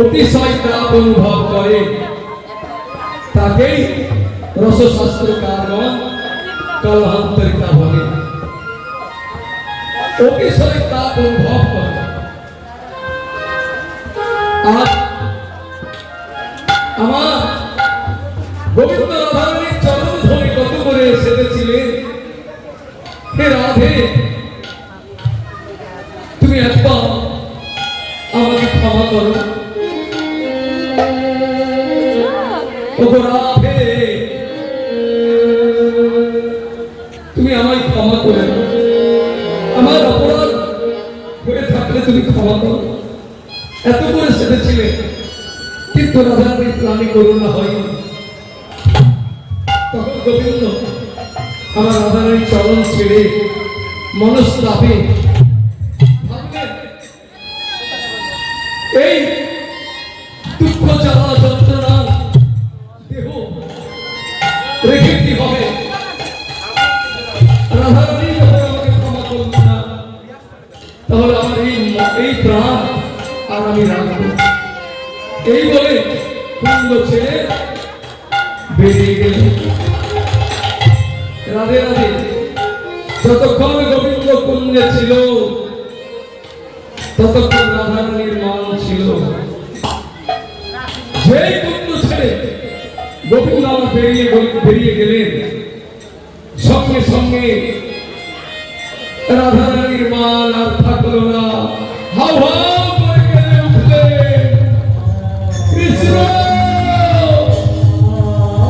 अतिशय ताप अनुभव करे ताकेই रसशास्त्रकारगण कलहांतरिता बने। अतिशय ताप अनुभव करे आज আমার গোবিন্দ রাধারানীর চরণ ধরে কত করে সেজেছিলেন। হে রাধে তুমি একবার করো। ওগো রাধে, তুমি আমায় ক্ষমা করে দাও। আমার অপরাধ হয়ে থাকলে তুমি ক্ষমা করো। এত করে সেটেছিলে, কিন্তু রাধার প্রাণী করুণা হয়নি। তখন গোবিন্দ আমার রাধার চরণ ছেড়ে মনস্তাপে ভাবলেন, এই দুঃখ জ্বালা যন্ত্রণা দেহ রেখে কি হবে? রাধারানী যখন আমাকে ক্ষমা করবে না, তাহলে আমার এই প্রাণ আর আমি রাখবো। এই বলে কুন্দ ছেড়ে বেরিয়ে গেল। রাধে রাধে। যতক্ষণ গোবিন্দ কুঞ্জে ছিল, ততক্ষণ রাধারানীর মান ছিল। সেই কুন্দ ছেড়ে গোবিন্দ আমার বেরিয়ে গেলেন, সঙ্গে সঙ্গে রাধারানীর মান আর থাকলো না। হাউ হাউ করে কেঁদে উঠলেন, কৃষ্ণ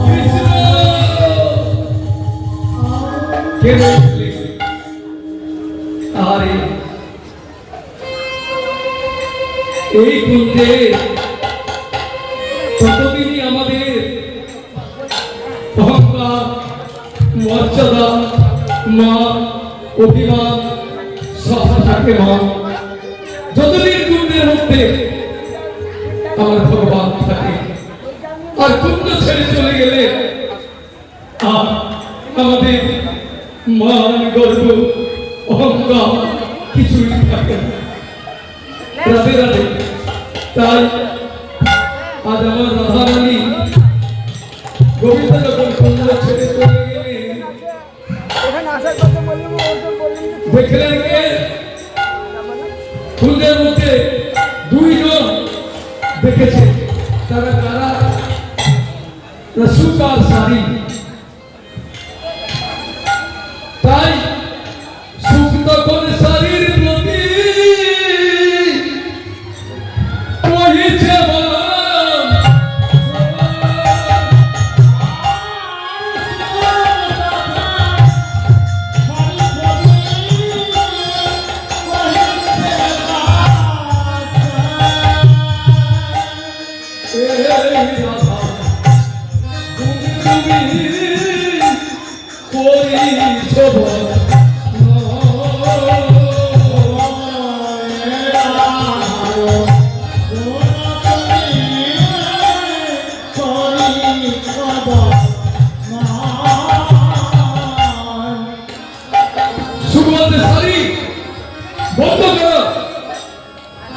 কৃষ্ণ কেঁদে উঠলেন। আরে এই কুঞ্জে ততদিনই আমাদের অহংকার, মর্যাদা, মান, অভিমান সব থাকে। মা, যতদিন কুঞ্জের মধ্যে আমার ভগবান থাকে, আর কুঞ্জ ছেড়ে চলে গেলে আর আমাদের মান, গর্ব, অহংকার কিছুই থাকে না। রাধে রাধে। তাই আজ আমার রাধারানী গোবিন্দ যখন কুঞ্জ ছেড়ে চলে গেলেন, দেখলেন কে? কুঞ্জের মধ্যে দুইজন দেখেছে। তারা কারা? সুখ আর শাড়ি। তাই সুখ তখন শাড়ির প্রতি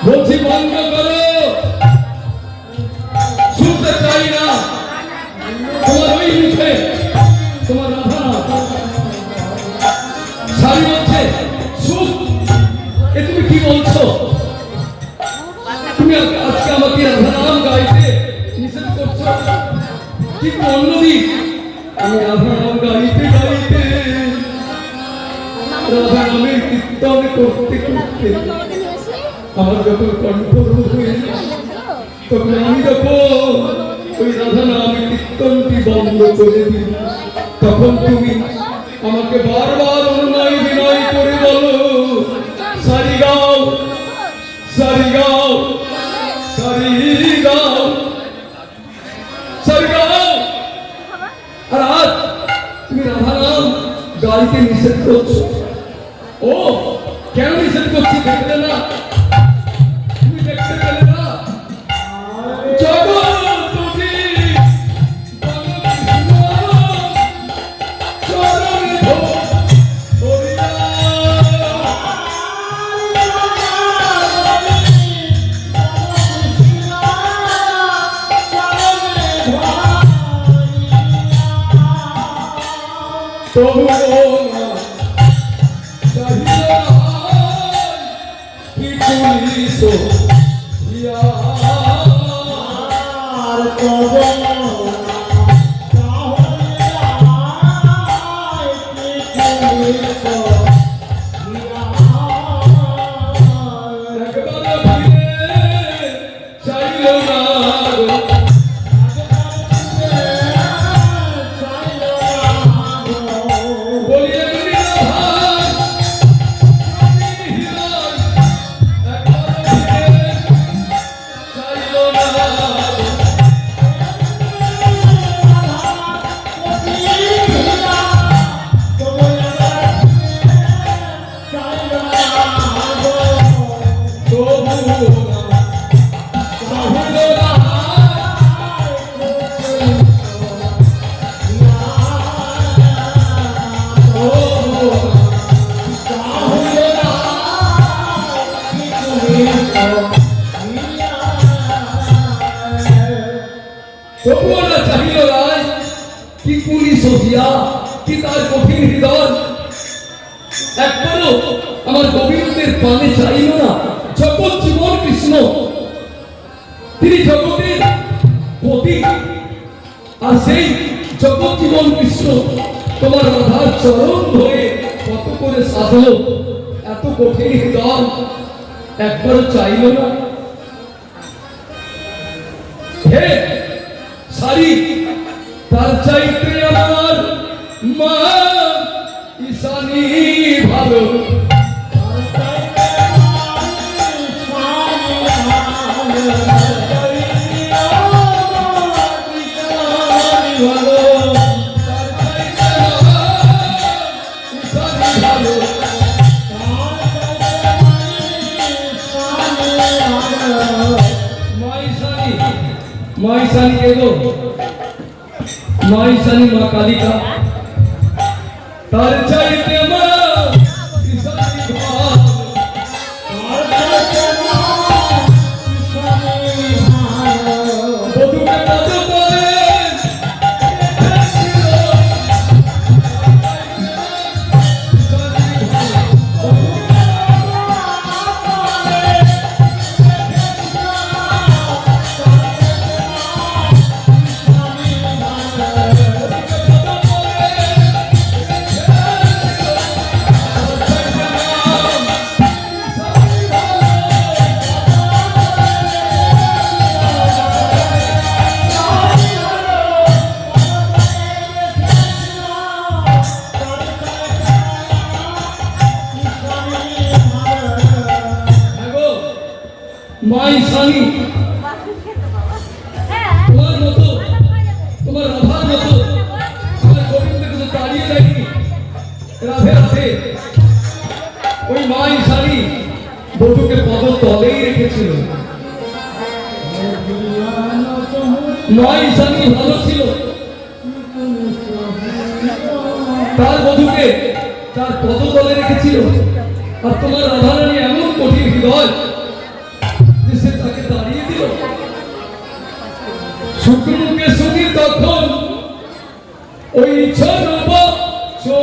বলছি বন্ধ করো। শুনতে চাই না তোমার ওই মুখে তোমার রাধা শাড়ি বলছে সুখ। এ তুমি কি বলছো? তুমি আজকে আমাকে রাধা নাম গাইতে নিষেধ করছো, কিন্তু অন্যদিন আমি রাধা নাম গাইতে গাইতে রাধা নামের কীর্তন করতে করতে আমার যখন কণ্ঠরোধ হয়ে তখন আমি যখন ওই রাধা নামে কীর্তনটি বন্ধ করে দিই, তখন তুমি আমাকে বারবার অনুনয় বিনয় করে বলো, সারি গাও সারি গাও সারি গাও সারি গাও। আর আজ তুমি রাধা নাম গাইতে নিষেধ করছো। ও কেন নিষেধ করছি দেখলে না? তুমি দেখতে পেলে না? তবুও না চাহিল রায় কি কুলি সহিয়া কি তার কঠিন হৃদয় একবারও আমার গোবিন্দের পানে চাইল না জগৎ জীবন কৃষ্ণ তিনি জগতের পতি আর সেই জগৎ জীবন কৃষ্ণ তোমার রাধার চরণ ধরে কত করে সাধল এত কঠিন হৃদয় একবারও চাইল না হে সারি তার চাইতে আমার মা ঈশানী ভালো माँ ईशानी के दो माँ ईशानी माँ कालिका तार चाहते माँ ईशानी भाव बधु के बधु बोले माँ ईशानी तुम्हार मतो तुम्हार राधार मतो तुम्हार गोविंद को तो ताड़िए नहीं राधे राधे कोई माँ ईशानी बधू के पद तले ही रेखेছিল माँ ईशानी ভালো ছিল তার বধূকে তার পদ তলে রেখেছিল আর তোমার রাধা রানী এমন কঠিন হৃদয় जिसे ताके दाड़िए दिल शुक्र के सुनी तखन ओई छरब छो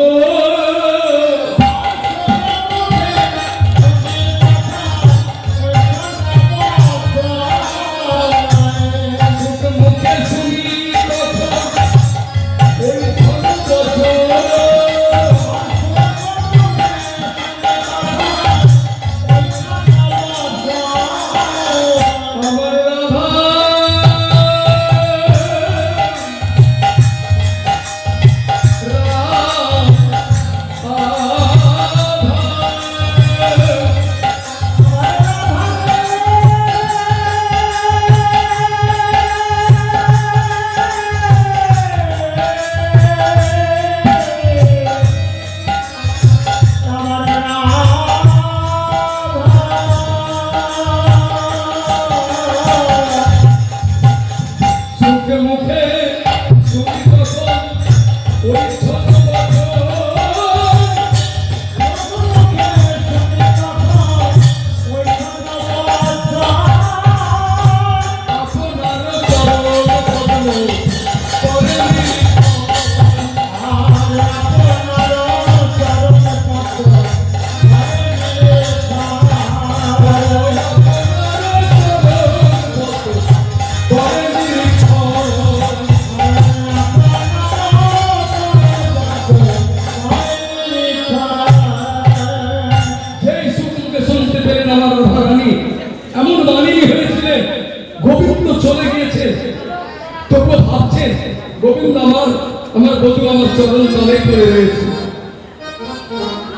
गोविंद আমার বধূ আমার চরণ তলে পড়ে রয়েছে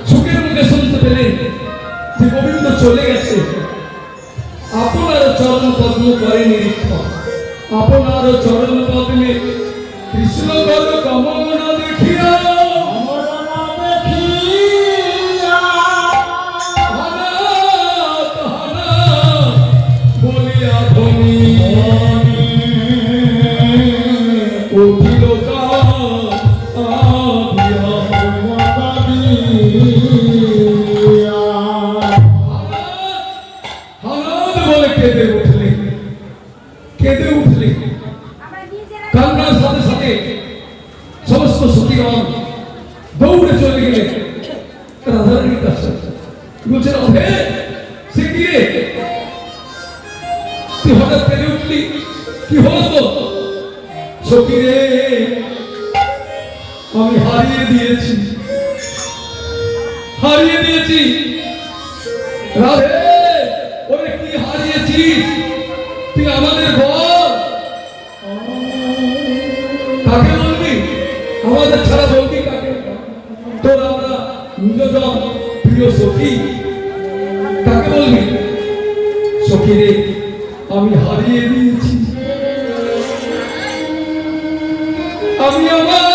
সুখের মুখে শুনতে পেলেন যে গোবিন্দ চলে গেছে আপনার চরণ পদ্ম করে নিরীক্ষণ আপনার চরণ পদ্মে কৃষ্ণ বল কমল দেখিয়া বলিয়া ধ্বনি Hana বলে কেঁদে উঠলে, কেঁদে উঠলে। কান্নার সাথে সাথে সমস্ত সতীগণ দৌড়ে চলে গেলে রাধারানীর কাছে। বলছে রাধে, সে কি রে, তুই হঠাৎ কেঁদে উঠলি, কি হলো তো? সখী রে, আমি হারিয়ে দিয়েছি, হারিয়ে দিয়েছি। রাধে, ওরে কি হারিয়েছিস তুই আমাদের বল, কাকে বলবি? আমাদের ছাড়া বলবি কাকে? তোর আমরা নিজজন প্রিয় সখী, কাকে বলবি? সখী রে, আমি হারিয়ে দিয়েছি, আমি আমার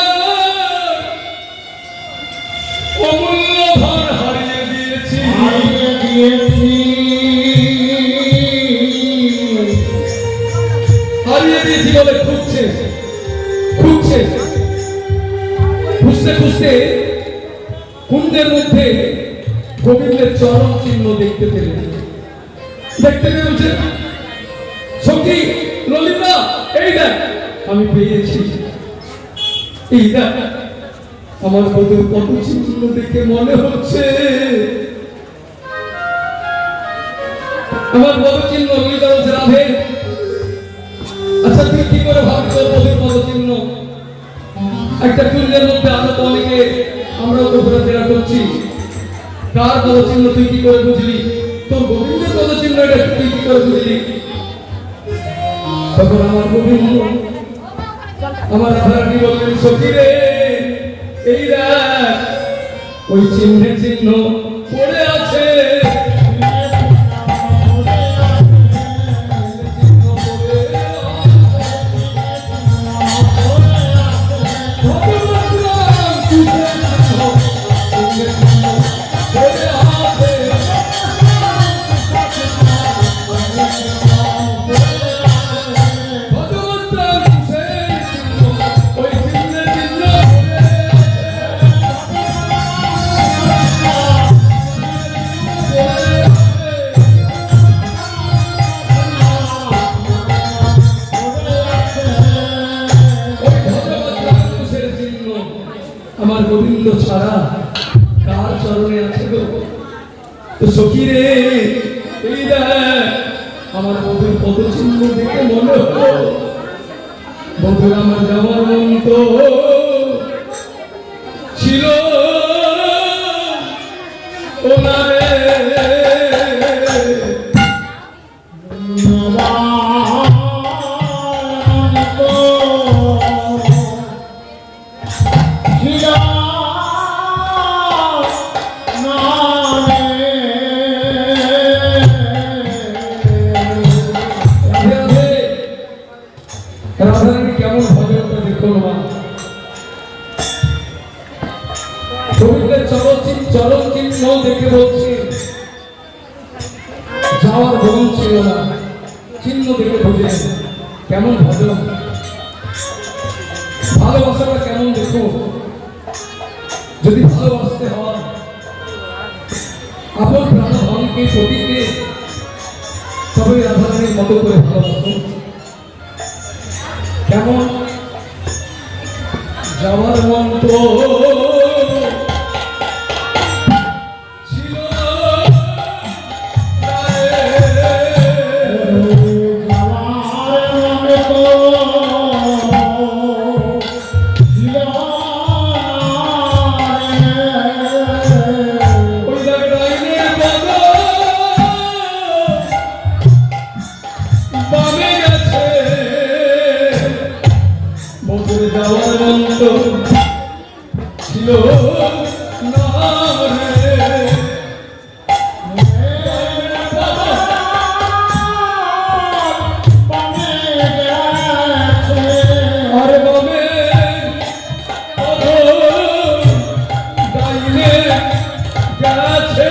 অমূল্য ধন হারিয়ে দিয়েছি, হারিয়ে দিয়েছি, হারিয়ে দিয়েছি বলে খুঁজছে, খুঁজছে, খুঁজতে খুঁজতে কুণ্ডের মধ্যে গোবিন্দের চরণ চিহ্ন দেখতে পেলেন। দেখতে পেয়ে বলছে, সখী ললিতা, এই দেখ আমি পেয়েছি, এই দেখ আমার বধূর পদ চিহ্ন দেখে মনে হচ্ছে আমার পদ চিহ্ন। ললিতা বলছে, রাধে, আচ্ছা তুই কি করে ভাবি তোর বধূর পদ চিহ্ন? একটা কুণ্ডের মধ্যে আলো তো অনেকে আমরাও তো ঘোরাফেরা করছি, কার পদ চিহ্ন তুই কি করে বুঝলি? তোর গোবিন্দের পদ চিহ্ন এটা তুই কি করে বুঝলি? তখন আমার গোবিন্দ, আমার রাধারানী বললেন, সখী রে, এই দেখ ওই চিহ্নের চিহ্ন পড়ে আছে, আমার গোবিন্দ ছাড়া কার চরণে আছে গো? তো সখী রে, এই দেখ আমার বধুর পদ চিহ্ন দেখে মনে হলো বধুর আমার যাওয়ার মন তো ছিল ওনারে। রাধারানী কেমন ভজনটা দেখুন মা, গোবিন্দের চরণ চিহ্ন দেখে বলছে যাওয়ার ভ্রমণ ছিল না, চিহ্ন দেখে বুঝলেন কেমন ভজন, ভালোবাসাটা কেমন দেখো। যদি ভালোবাসতে হয় আপন প্রাণধনকে প্রতীকে, তবে রাধারানীর মতো করে ভালোবাসুন। কেমন যাওয়ার মন তো ছিল যাওয়ার মন্ত্র ছিল না রে, আরে বামে গাইলে গেছে,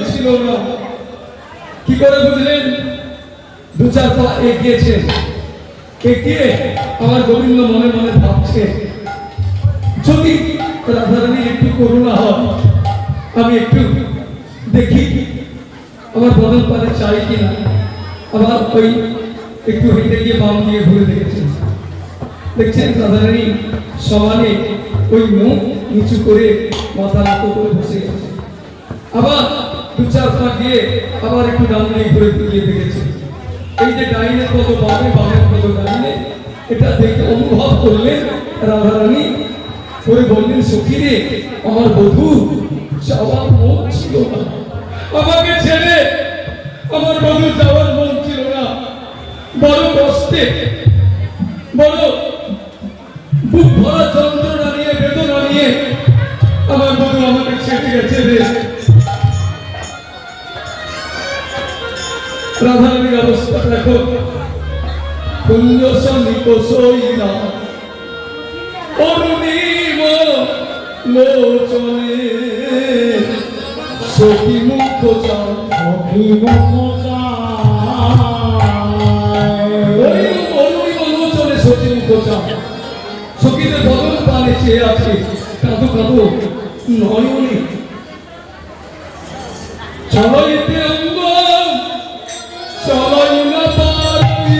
ছিল না কি করে বুঝলেন? দু চার পা এগিয়েছে, এগিয়ে আমার গোবিন্দ মনে মনে ভাবছে যদি রাধারানী একটু করুণা হয়, আমি একটু দেখি আমার বদল পারে চাই কিনা। আবার ওই একটু হেঁটে গিয়ে বাম দিয়ে ঘুরে দেখেছেন, দেখছেন রাধারানী সমানে ওই মুখ নিচু করে মাথা নত করে বসে গেছে। আবার দু চার পা দিয়ে আবার একটু ডান দিয়ে ঘুরে ফিরিয়ে দেখেছে। এই যে ডাইনে কত বামে, বামের কত ডাইনে, এটা দেখে অনুভব করলেন রাধারানী। করে বললেন সখী রে, আমার বধূ যাওয়ার মন ছিল না, আমাকে ছেড়ে আমার বধূ যাওয়ার মন ছিল না। বড় কষ্টে, বড় বুক ভরা যন্ত্রণা নিয়ে, বেদনা নিয়ে আমার বধূ আমাকে ছেড়ে গেছে রে। রাধারানীর অবস্থা দেখো, কুঞ্জ সন্নিপ সইনা অরুণিম লোচনে সখী মুখ চায়, সখী মুখ চায়, অরুণিম লোচনে সখী মুখ চায়। সখীদের বদন পানে চেয়ে আছে, কাঁদো কাঁদো নয়নে। চলইতে অঙ্গ চলই না পারি,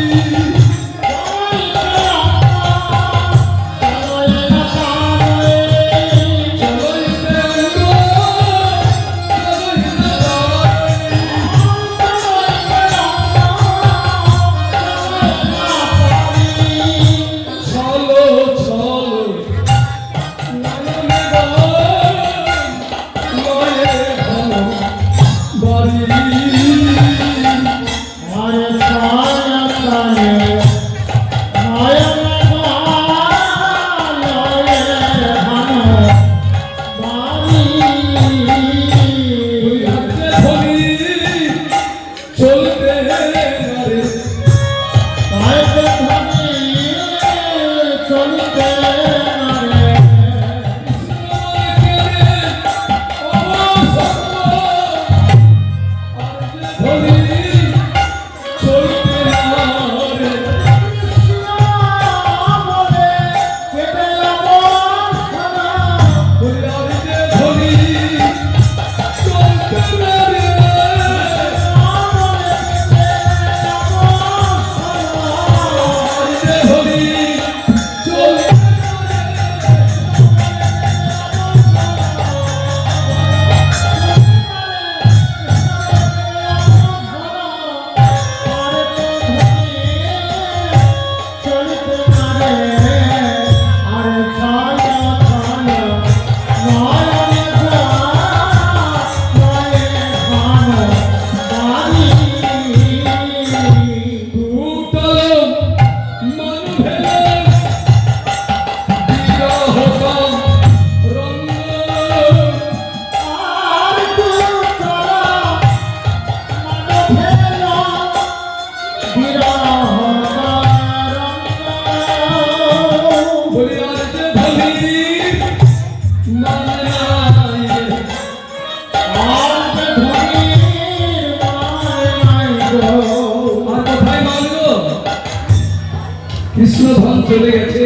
কৃষ্ণধন চলে গেছে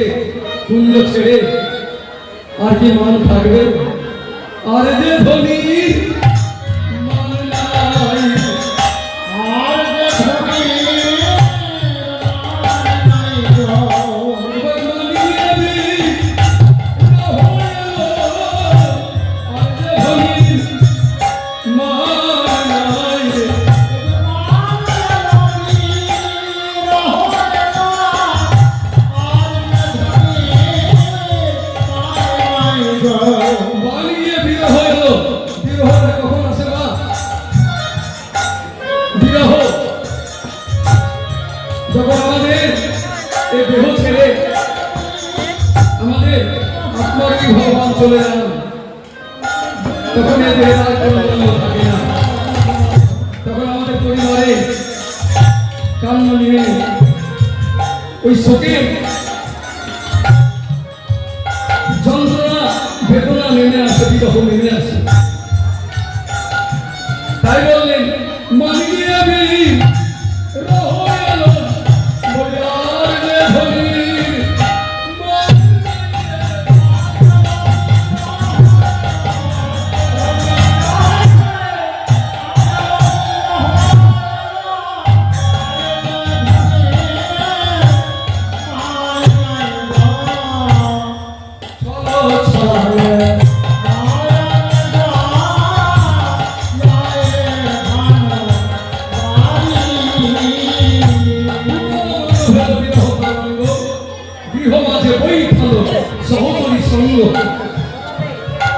কুঞ্জ ছেড়ে, আর কি মান থাকবে? আর যে ধনী মান নাই, আর যে ধনী যখন আমাদের এই দেহ ছেড়ে আমাদের আত্মাকে ভগবান চলে যান, তখন এই দেহের আর কোনো মূল্য থাকে না। তখন আমাদের পরিবারে কান্না নিয়ে ওই শোকের যন্ত্রণা বেদনা নেমে আসে, বিরহ নেমে আসে। তাই বললেন মানিয়ে আমি রহয়ালো বয়ার যে ধরি সহচরী সঙ্গ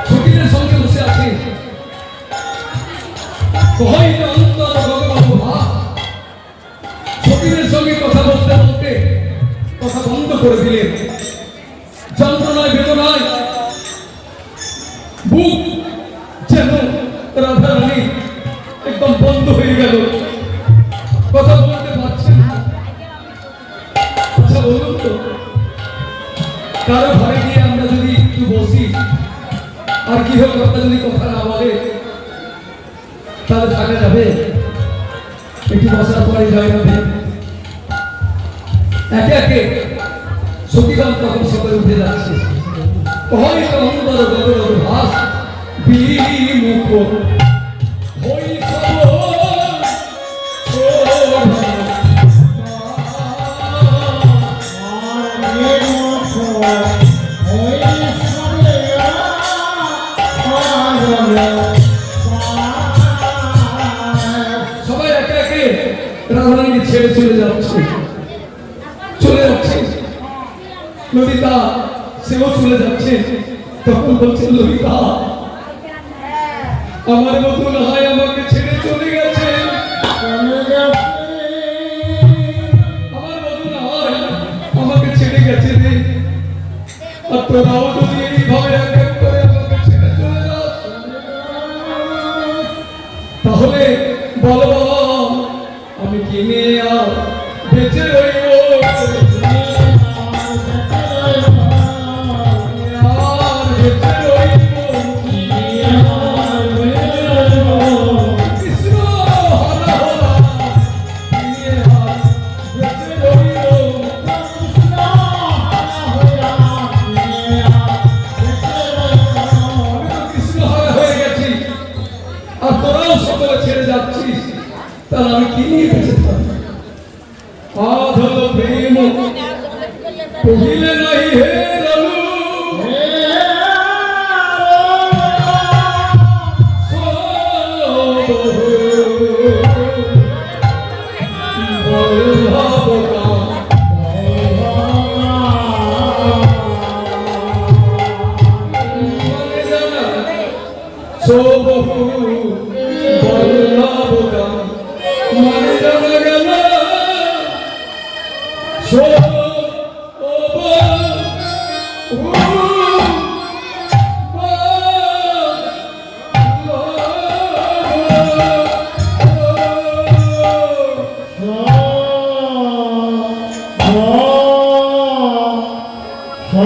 সখীদের সঙ্গে বসে আছে। সখীদের সঙ্গে কথা বলতে বলতে কথা বন্ধ করে দিলেন। যন্ত্রণায় বেদনায় বুক যেন রাধা রানী একদম বন্ধ হয়ে গেল, কথা বলতে পারছেন না। আচ্ছা বলুন তো, কারো ঘরে গিয়ে আমরা যদি একটু বসি আর গৃহকর্তা যদি কথা না বলে তাহলে থাকা যাবে? একটু বসার পরে জয় হবে। একে একে সতীগণ তখন সকালে উঠে যাচ্ছে। হয়তো অন্তর গগর ভাস বিমুখ হই সবাই একে একে রাধারানীকে ছেড়ে চলে যাচ্ছে। ললিতা সেও চলে যাচ্ছে। তখন বলছেন ললিতা আমার মতো না হয় আমাকে ছেড়ে চলে গেছে, আমার মতো না হয় আমাকে ছেড়ে গেছে রে। আর তোরাও যদি এইভাবে এক এক করে আমাকে ছেড়ে চলে যাস তাহলে বল বাবা আমি কিনে আর বেঁচে রইব? ছেড়ে যাচ্ছিস তাহলে আমি কি নিয়ে বেঁচে থাকবো? আধল প্রেম কহিলে নাই হে লালু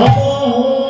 Oh